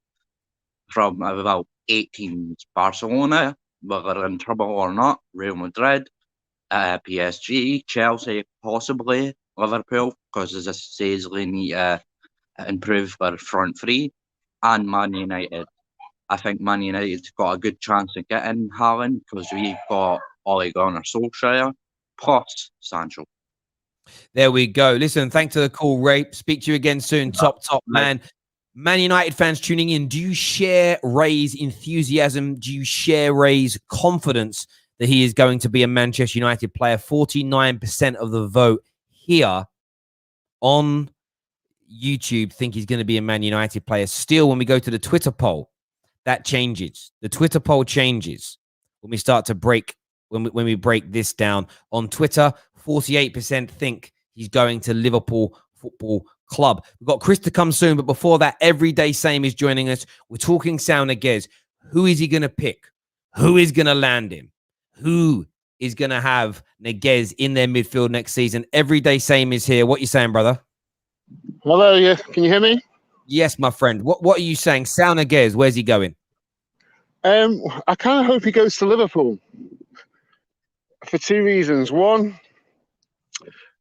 from about 8 teams. Barcelona, whether they're in trouble or not, Real Madrid, PSG, Chelsea, possibly Liverpool, because as I say, they need to improve their front three, and Man United. I think Man United's got a good chance of getting Haaland because we've got Ole Gunnar Solskjaer plus Sancho. There we go. Listen, thanks for the call, Ray. Speak to you again soon. Top man. Man United fans tuning in, do you share Ray's enthusiasm? Do you share Ray's confidence that he is going to be a Manchester United player? 49% of the vote here on YouTube think he's going to be a Man United player. Still, when we go to the Twitter poll, that changes. The Twitter poll changes when we start to break, when we break this down. On Twitter, 48% think he's going to Liverpool Football Club. We've got Chris to come soon, but before that, Everyday Same is joining us. We're talking Saul Niguez. Who is he going to pick? Who is going to land him? Who is going to have Niguez in their midfield next season? Everyday Same is here. What are you saying, brother? Hello, yeah. Can you hear me? Yes, my friend. What are you saying? Saul Niguez, where's he going? I kind of hope he goes to Liverpool for 2 reasons. One,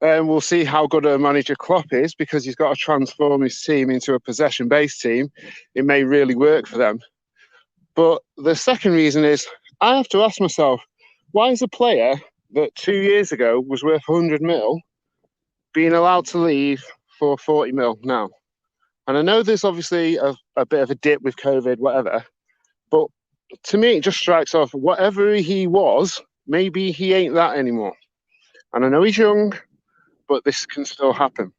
we'll see how good a manager Klopp is, because he's got to transform his team into a possession-based team. It may really work for them. But the second reason is I have to ask myself, why is a player that 2 years ago was worth 100 mil being allowed to leave for 40 mil now? And I know there's obviously a bit of a dip with COVID, whatever, but to me, it just strikes off, whatever he was, maybe he ain't that anymore. And I know he's young, but this can still happen.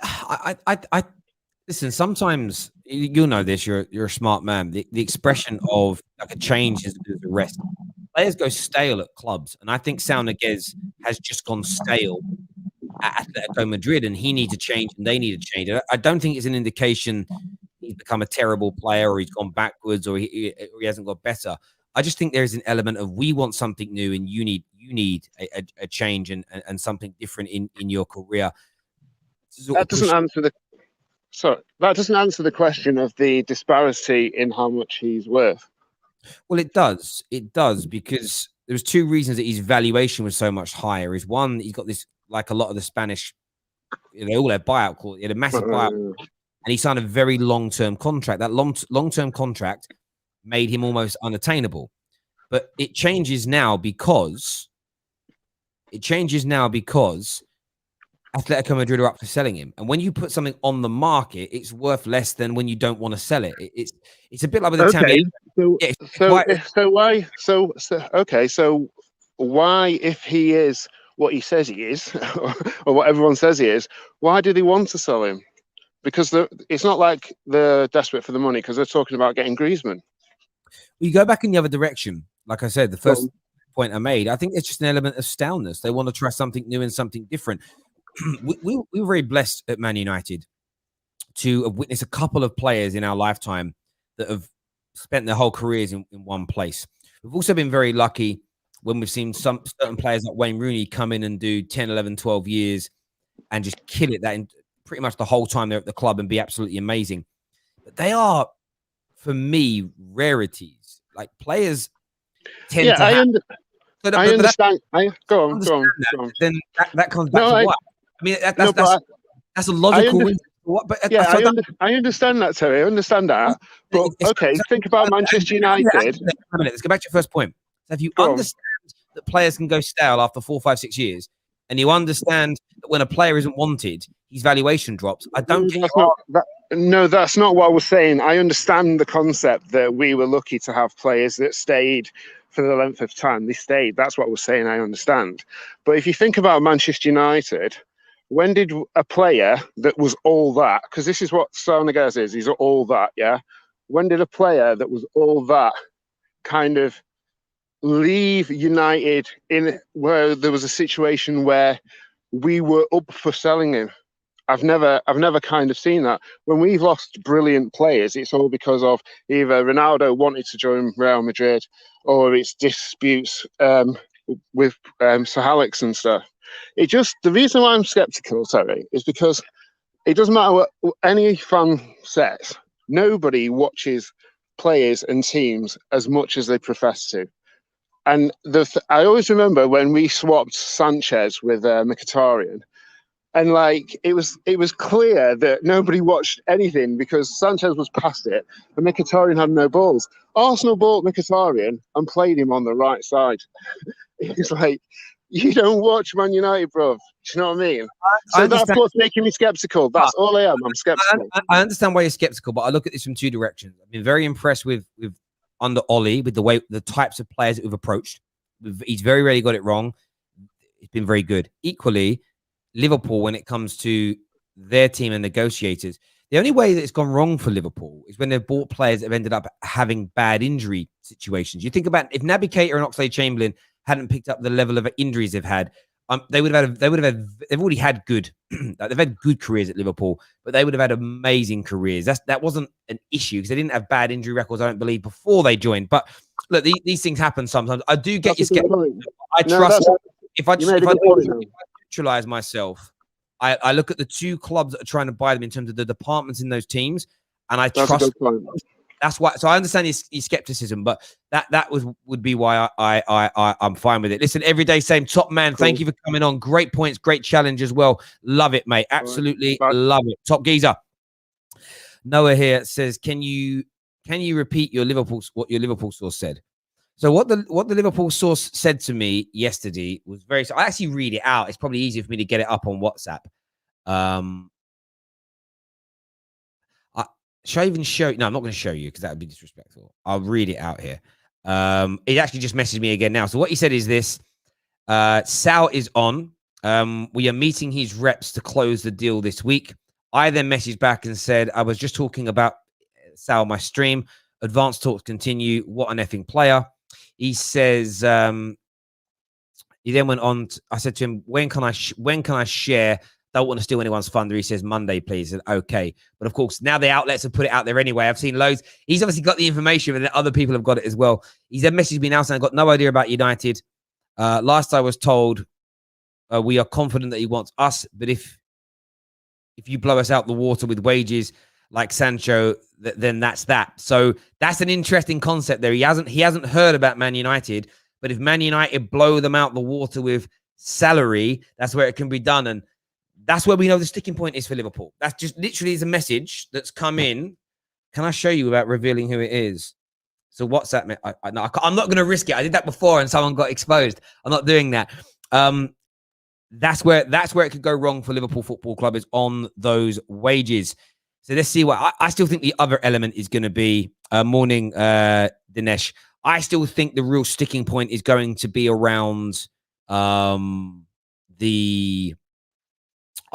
I listen, sometimes, you'll know this, you're a smart man. The expression of like a change is a rest. Players go stale at clubs, and I think Saul Niguez has just gone stale at Atletico Madrid, and he needs to change, and they need to change. I don't think it's an indication he's become a terrible player, or he's gone backwards, or he hasn't got better. I just think there's an element of, we want something new, and you need a change and something different in your career. That doesn't answer the question of the disparity in how much he's worth. Well, it does, because there's 2 reasons that his valuation was so much higher. Is one, he's got this, like a lot of the Spanish, they all have buyout clause. He had a massive buyout, and he signed a very long-term contract. That long-term contract made him almost unattainable. But it changes now because Atletico Madrid are up for selling him. And when you put something on the market, it's worth less than when you don't want to sell it. It's a bit like with the okay. So why, if he is what he says he is, or what everyone says he is, why do they want to sell him? Because it's not like they're desperate for the money, because they're talking about getting Griezmann. You go back in the other direction. Like I said, the first point I made, I think it's just an element of staleness. They want to try something new and something different. we were very blessed at Man United to have witnessed a couple of players in our lifetime that have spent their whole careers in one place. We've also been very lucky when we've seen some certain players like Wayne Rooney come in and do 10, 11, 12 years and just kill it that in pretty much the whole time they're at the club and be absolutely amazing. But they are, for me, rarities. Like, players tend to have... I understand. Go on. Then that comes back to what? I mean, that's a logical reason. I understand that, Terry. I understand that. But think about Manchester United. Let's go back to your first point. So if you understand that players can go stale after 4, 5, 6 years, and you understand that when a player isn't wanted, his valuation drops, I don't think No, that's not what I was saying. I understand the concept that we were lucky to have players that stayed for the length of time they stayed. That's what we're saying. I understand. But if you think about Manchester United, when did a player that was all that, because this is what Saul Niguez is, he's all that, yeah? When did a player that was all that kind of leave United in where there was a situation where we were up for selling him? I've never kind of seen that. When we've lost brilliant players, it's all because of either Ronaldo wanted to join Real Madrid or it's disputes with Sir Alex and stuff. The reason why I'm skeptical, Terry, is because it doesn't matter what any fan says. Nobody watches players and teams as much as they profess to. And I always remember when we swapped Sanchez with Mkhitaryan, and like it was clear that nobody watched anything because Sanchez was past it and Mkhitaryan had no balls. Arsenal bought Mkhitaryan and played him on the right side. It's like, you don't watch Man United, bro. Do you know what I mean? So that's what's making me skeptical. That's all I am. I'm skeptical. I understand why you're skeptical, but I look at this from two directions. I've been very impressed with under Ollie, with the types of players that we've approached. He's very rarely got it wrong. It's been very good. Equally, Liverpool, when it comes to their team and negotiators, the only way that it's gone wrong for Liverpool is when they've bought players that have ended up having bad injury situations. You think about if Naby Keita and Oxlade-Chamberlain hadn't picked up the level of injuries they've had, they've already had good, they've had good careers at Liverpool, but they would have had amazing careers. That wasn't an issue because they didn't have bad injury records, I don't believe, before they joined. But look, these things happen sometimes. I do get you skeptical. I trust if I neutralize myself, I look at the two clubs that are trying to buy them in terms of the departments in those teams, and I trust. That's why. So I understand his skepticism, but that would be why I'm fine with it. Listen, every day, same top man. Cool. Thank you for coming on. Great points, great challenge as well. Love it, mate. Absolutely love it. Top geezer. Noah here says, can you repeat what your Liverpool source said? So what the Liverpool source said to me yesterday was very. I actually read it out. It's probably easier for me to get it up on WhatsApp. Should I even show? No, I'm not going to show you because that would be disrespectful. I'll read it out here. He actually just messaged me again now. So what he said is this: Sal is on. We are meeting his reps to close the deal this week. I then messaged back and said, I was just talking about Sal on my stream. Advanced talks continue. What an effing player. He says, he then went on. I said to him, when can I share? Don't want to steal anyone's thunder. He says, Monday, please. And okay. But of course, now the outlets have put it out there anyway. I've seen loads. He's obviously got the information, and other people have got it as well. He's then messaged me now saying, I've got no idea about United. Last I was told, we are confident that he wants us. But if you blow us out the water with wages like Sancho, then that's that. So that's an interesting concept there. He hasn't heard about Man United, but if Man United blow them out the water with salary, that's where it can be done. And that's where we know the sticking point is for Liverpool. That's just literally is a message that's come in. Can I show you without revealing who it is? So what's that? I'm not going to risk it. I did that before and someone got exposed. I'm not doing that. That's where it could go wrong for Liverpool Football Club, is on those wages. So let's see what I still think the other element is going to be. Morning, Dinesh. I still think the real sticking point is going to be around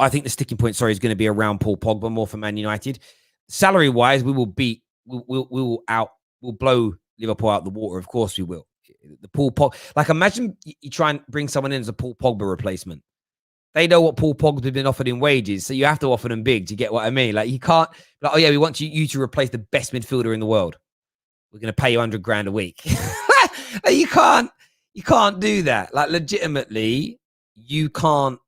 I think the sticking point, is going to be around Paul Pogba more for Man United. Salary wise, we'll blow Liverpool out the water. Of course we will. The Paul Pogba, like imagine you try and bring someone in as a Paul Pogba replacement. They know what Paul Pogba's been offered in wages, so you have to offer them big. Do you get what I mean? Like you can't, like, oh yeah, we want you to replace the best midfielder in the world. We're going to pay you $100,000 a week. Like, you can't do that. Like legitimately, you can't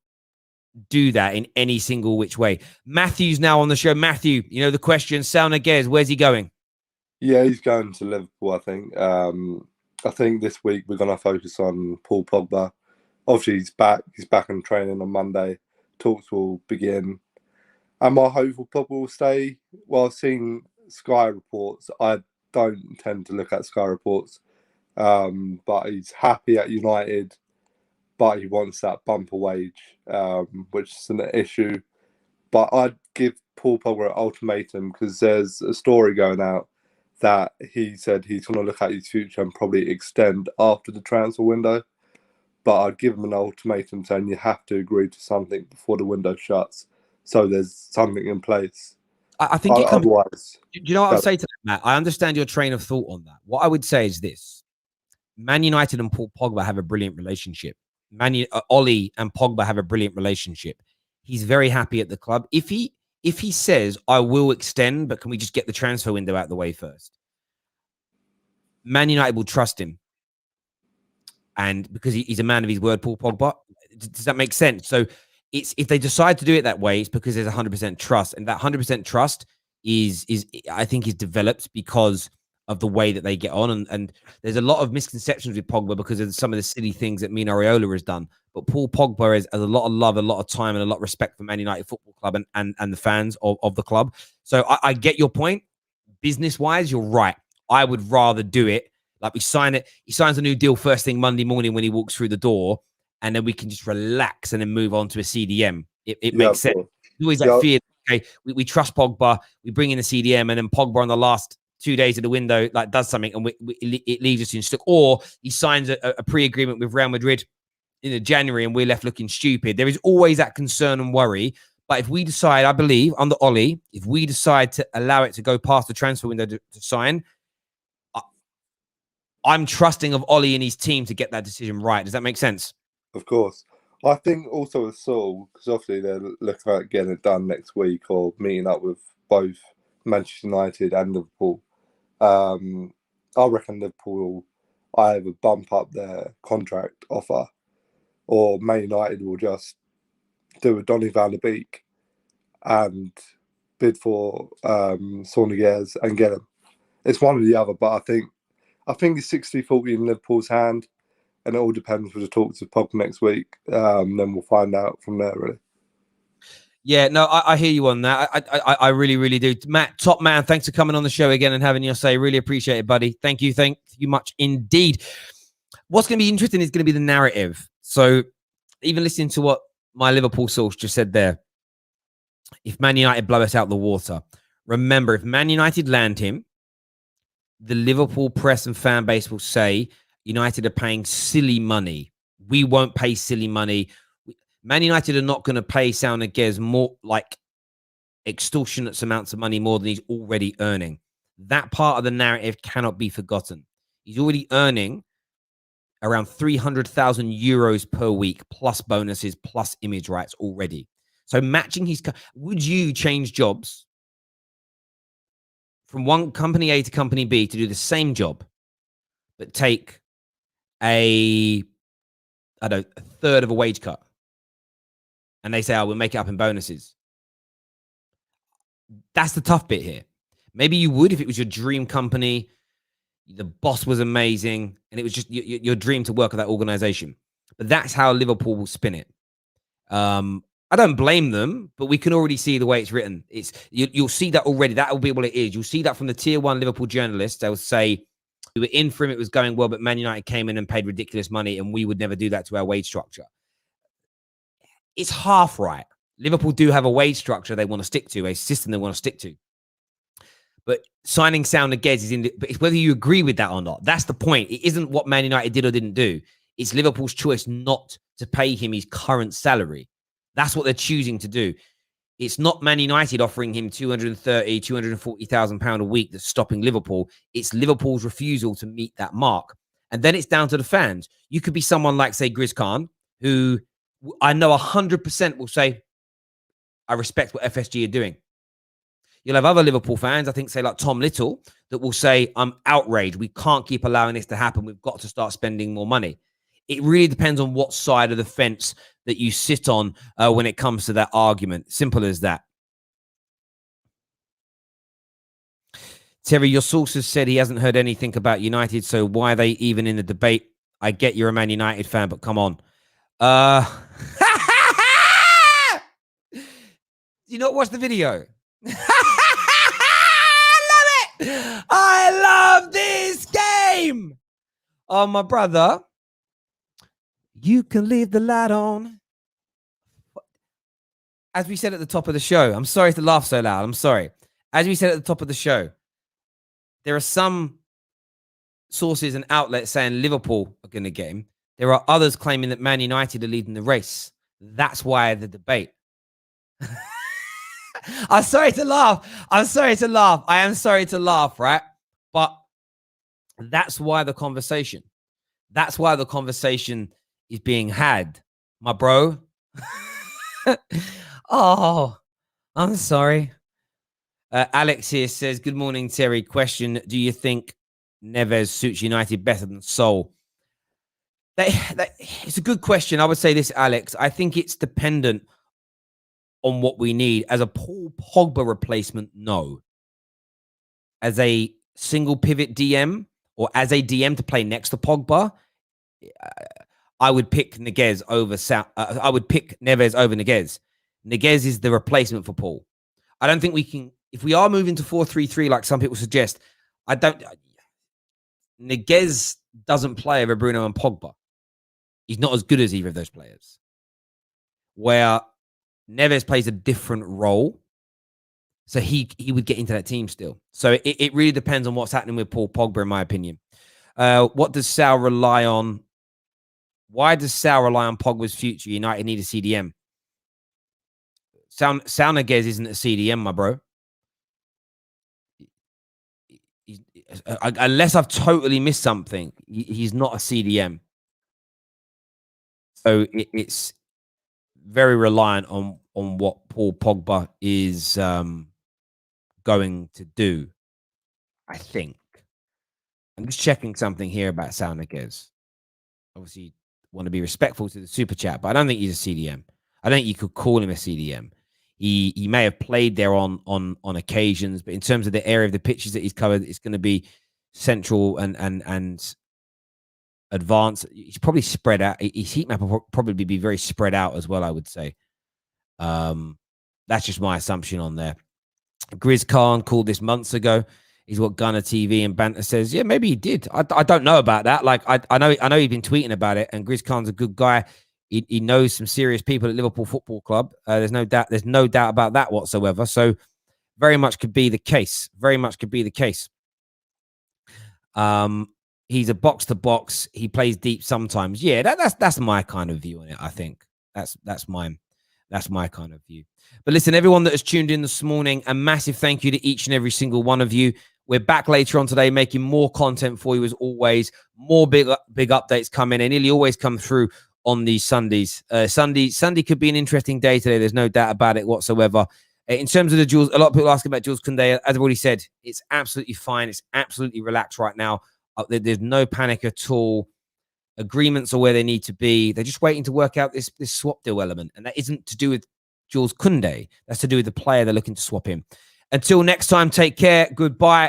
do that in any single which way. Matthew's now on the show. Matthew, you know the question. Saul Niguez, where's he going? Yeah, he's going to Liverpool, I think. I think this week we're going to focus on Paul Pogba. Obviously, he's back. He's back in training on Monday. Talks will begin. Am I hopeful Pogba will stay? Well, I've seen Sky reports. I don't tend to look at Sky reports. But he's happy at United. But he wants that bumper wage, which is an issue. But I'd give Paul Pogba an ultimatum because there's a story going out that he said he's going to look at his future and probably extend after the transfer window. But I'd give him an ultimatum saying you have to agree to something before the window shuts, so there's something in place. I think otherwise. Do you know what I'll say to that, Matt? I understand your train of thought on that. What I would say is this: Man United and Paul Pogba have a brilliant relationship. Ollie and Pogba have a brilliant relationship. He's very happy at the club. If he says, I will extend, but can we just get the transfer window out of the way first? Man United will trust him. And because he's a man of his word, Paul Pogba, does that make sense? So if they decide to do it that way, it's because there's 100% trust. And that 100% trust is I think is developed because of the way that they get on. And there's a lot of misconceptions with Pogba because of some of the silly things that Mino Raiola has done. But Paul Pogba has a lot of love, a lot of time, and a lot of respect for Man United Football Club and the fans of the club. So I get your point. Business-wise, you're right. I would rather do it. Like we sign it. He signs a new deal first thing Monday morning when he walks through the door, and then we can just relax and then move on to a CDM. It makes sense. There's always that fear. Okay, we trust Pogba. We bring in a CDM, and then Pogba on the last 2 days of the window like does something, and it leaves us in stuck. Or he signs a pre-agreement with Real Madrid in January, and we're left looking stupid. There is always that concern and worry. But if we decide, I believe under Ollie, if we decide to allow it to go past the transfer window to sign, I'm trusting of Ollie and his team to get that decision right. Does that make sense? Of course. I think also with Saul, because obviously they're looking at getting it done next week or meeting up with both Manchester United and Liverpool. I reckon Liverpool will either bump up their contract offer or Man United will just do a Donny van der Beek and bid for Saul Niguez and get him. It's one or the other, but I think it's 60-40 in Liverpool's hand, and it all depends with the talks with Pogba next week. Then we'll find out from there, really. Yeah, no, I hear you on that. I really, really do. Matt, top man, thanks for coming on the show again and having your say. Really appreciate it, buddy. Thank you much indeed. What's going to be interesting is going to be the narrative. So even listening to what my Liverpool source just said there, if Man United blow us out the water, remember, if Man United land him, the Liverpool press and fan base will say United are paying silly money. We won't pay silly money. Man United are not going to pay Saul Niguez more, like extortionate amounts of money more than he's already earning. That part of the narrative cannot be forgotten. He's already earning around 300,000 euros per week, plus bonuses, plus image rights already. So matching his... Would you change jobs from one company A to company B to do the same job, but take a third of a wage cut? And they say, oh, we'll make it up in bonuses. That's the tough bit here. Maybe you would if it was your dream company, the boss was amazing, and it was just your dream to work at that organization. But that's how Liverpool will spin it. I don't blame them, but we can already see the way it's written. You'll see that already. That will be what it is. You'll see that from the tier 1 Liverpool journalists. They'll say, we were in for him, it was going well, but Man United came in and paid ridiculous money, and we would never do that to our wage structure. It's half right. Liverpool do have a wage structure they want to stick to, a system they want to stick to. But signing Saul Niguez but it's whether you agree with that or not. That's the point. It isn't what Man United did or didn't do. It's Liverpool's choice not to pay him his current salary. That's what they're choosing to do. It's not Man United offering him £230,000, £240,000 a week that's stopping Liverpool. It's Liverpool's refusal to meet that mark. And then it's down to the fans. You could be someone like, say, Jules Kounde, who I know 100% will say, I respect what FSG are doing. You'll have other Liverpool fans, I think, say like Tom Little, that will say, I'm outraged. We can't keep allowing this to happen. We've got to start spending more money. It really depends on what side of the fence that you sit on when it comes to that argument. Simple as that. Terry, your sources said he hasn't heard anything about United, so why are they even in the debate? I get you're a Man United fan, but come on. You not watch the video? I love it. I love this game. Oh, my brother. You can leave the light on. As we said at the top of the show, I'm sorry to laugh so loud. I'm sorry. As we said at the top of the show, there are some sources and outlets saying Liverpool are going to get him. There are others claiming that Man United are leading the race. That's why the debate. I'm sorry to laugh. I'm sorry to laugh. I am sorry to laugh, right? But that's why the conversation. That's why the conversation is being had, my bro. Oh, I'm sorry. Alex here says, good morning, Terry. Question, do you think Neves suits United better than Saul? It's a good question. I would say this, Alex. I think it's dependent on what we need. As a Paul Pogba replacement, no. As a single pivot DM or as a DM to play next to Pogba, I would pick Niguez over I would pick Neves over Niguez. Niguez is the replacement for Paul. I don't think we can, if we are moving to 4-3-3 like some people suggest, Niguez doesn't play over Bruno and Pogba. He's not as good as either of those players. Where Neves plays a different role. So he would get into that team still. So it really depends on what's happening with Paul Pogba, in my opinion. What does Sal rely on? Why does Sal rely on Pogba's future? United need a CDM. Saul Niguez isn't a CDM, my bro. Unless I've totally missed something, he's not a CDM. So it's very reliant on what Paul Pogba is going to do, I think. I'm just checking something here about Saul Niguez. Obviously, want to be respectful to the super chat, but I don't think he's a CDM. I don't think you could call him a CDM. He may have played there on occasions, but in terms of the area of the pitches that he's covered, it's going to be central and advanced. He's probably spread out. His heat map will probably be very spread out as well, I would say. That's just my assumption on there. Grizz Khan called this months ago. He's what Gunner TV and Banter says. Yeah, maybe he did. I don't know about that. Like I know he's been tweeting about it, and Grizz Khan's a good guy. He knows some serious people at Liverpool Football Club. There's no doubt. There's no doubt about that whatsoever. So very much could be the case. Very much could be the case. He's a box to box. He plays deep sometimes. Yeah, that's my kind of view on it. I think that's mine. That's my kind of view. But listen, everyone that has tuned in this morning, a massive thank you to each and every single one of you. We're back later on today, making more content for you as always. More big updates come in. They nearly always come through on these Sundays. Sunday could be an interesting day today. There's no doubt about it whatsoever. In terms of the Jules, a lot of people ask about Jules Kounde. As I've already said, it's absolutely fine. It's absolutely relaxed right now. There's no panic at all. Agreements are where they need to be. They're just waiting to work out this swap deal element. And that isn't to do with Jules Kounde. That's to do with the player they're looking to swap in. Until next time, take care. Goodbye.